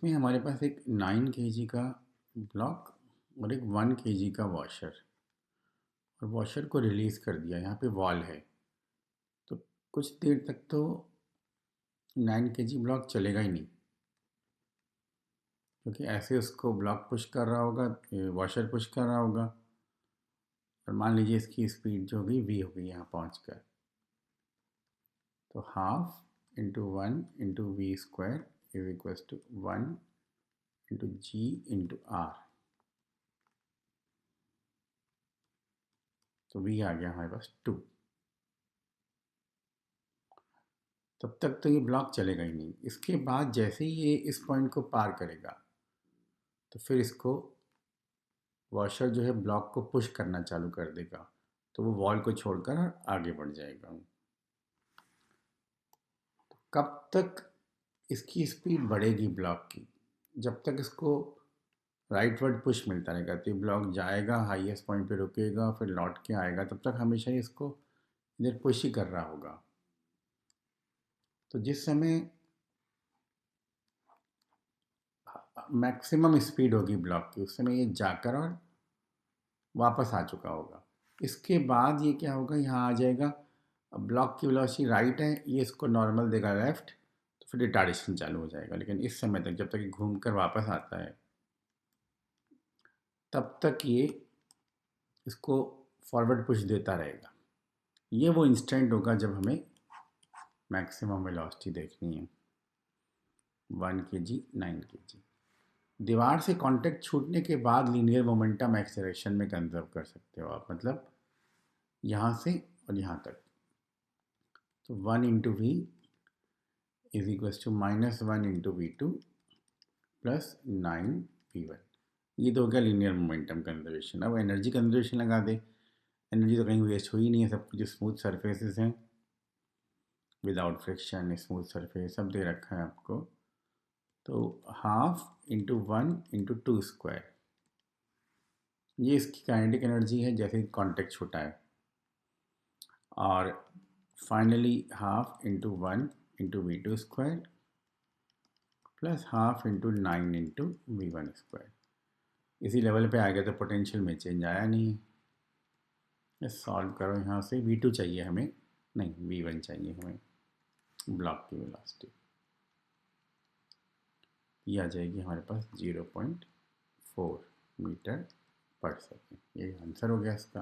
उसमें हमारे पास एक 9 kg का ब्लॉक और एक 1 kg का वॉशर, और वॉशर को रिलीज़ कर दिया। यहाँ पे वॉल है, तो कुछ देर तक तो 9 kg ब्लॉक चलेगा ही नहीं, क्योंकि ऐसे उसको ब्लॉक पुश कर रहा होगा, वॉशर पुश कर रहा होगा। और मान लीजिए इसकी स्पीड जो होगी v होगी यहाँ पहुँच कर, तो half into 1 into v² is equals to 1 into g into r। तो v आ गया हमारे पास 2। तब तक तो ये ब्लॉक चलेगा ही नहीं। इसके बाद जैसे ही ये इस पॉइंट को पार करेगा, तो फिर इसको वॉशर जो है ब्लॉक को पुश करना चालू कर देगा, तो वो वॉल को छोड़कर आगे बढ़ जाएगा। तो कब तक इसकी स्पीड बढ़ेगी ब्लॉक की? जब तक इसको राइटवर्ड पुश मिलता रहेगा। तो ये ब्लॉक जाएगा, हाईएस्ट पॉइंट पे रुकेगा, फिर लौट के आएगा, तब तक हमेशा ही इसको इधर पुश ही कर रहा होगा। तो जिस समय मैक्सिमम स्पीड होगी ब्लॉक की, उस समय ये जाकर और वापस आ चुका होगा। इसके बाद ये क्या होगा, यहाँ आ जाएगा। अब ब्लॉक की वेलोसिटी राइट है, ये इसको नॉर्मल देगा लेफ्ट, तो फिर रिटार्डेशन चालू हो जाएगा। लेकिन इस समय तक, जब तक ये घूम कर वापस आता है, तब तक ये इसको फॉरवर्ड पुश देता रहेगा। ये वो इंस्टेंट होगा जब हमें मैक्सिमम वेलोसिटी देखनी है। 1 kg 9 kg। दीवार से कांटेक्ट छूटने के बाद लीनियर मोमेंटम एक्सेलरेशन में कंजर्व कर सकते हो आप, मतलब यहाँ से और यहाँ तक। तो 1 into v is equal to -1 into v2 plus 9v1। ये तो हो गया लीनियर मोमेंटम कंजर्वेशन। अब एनर्जी कंजर्वेशन लगा दे। एनर्जी तो कहीं वेस्ट हुई नहीं है, सब कुछ स्मूथ सरफेसेस हैं, विदाउट फ्रिक्शन, स्मूथ सरफेस सब दे रखा है आपको। तो हाफ इंटू 1 इंटू 2², ये इसकी काइनेटिक एनर्जी है जैसे कांटेक्ट छूटा है। और finally half into 1 into v2² plus half into 9 into v1²। इसी लेवल पे आ गया, तो पोटेंशियल में चेंज आया नहीं है। सॉल्व करो, यहाँ से v2 चाहिए हमें, नहीं v1 चाहिए हमें, ब्लॉक की वेलोसिटी। ये आ जाएगी हमारे पास 0.4 मीटर पर सेकेंड। ये आंसर हो गया इसका।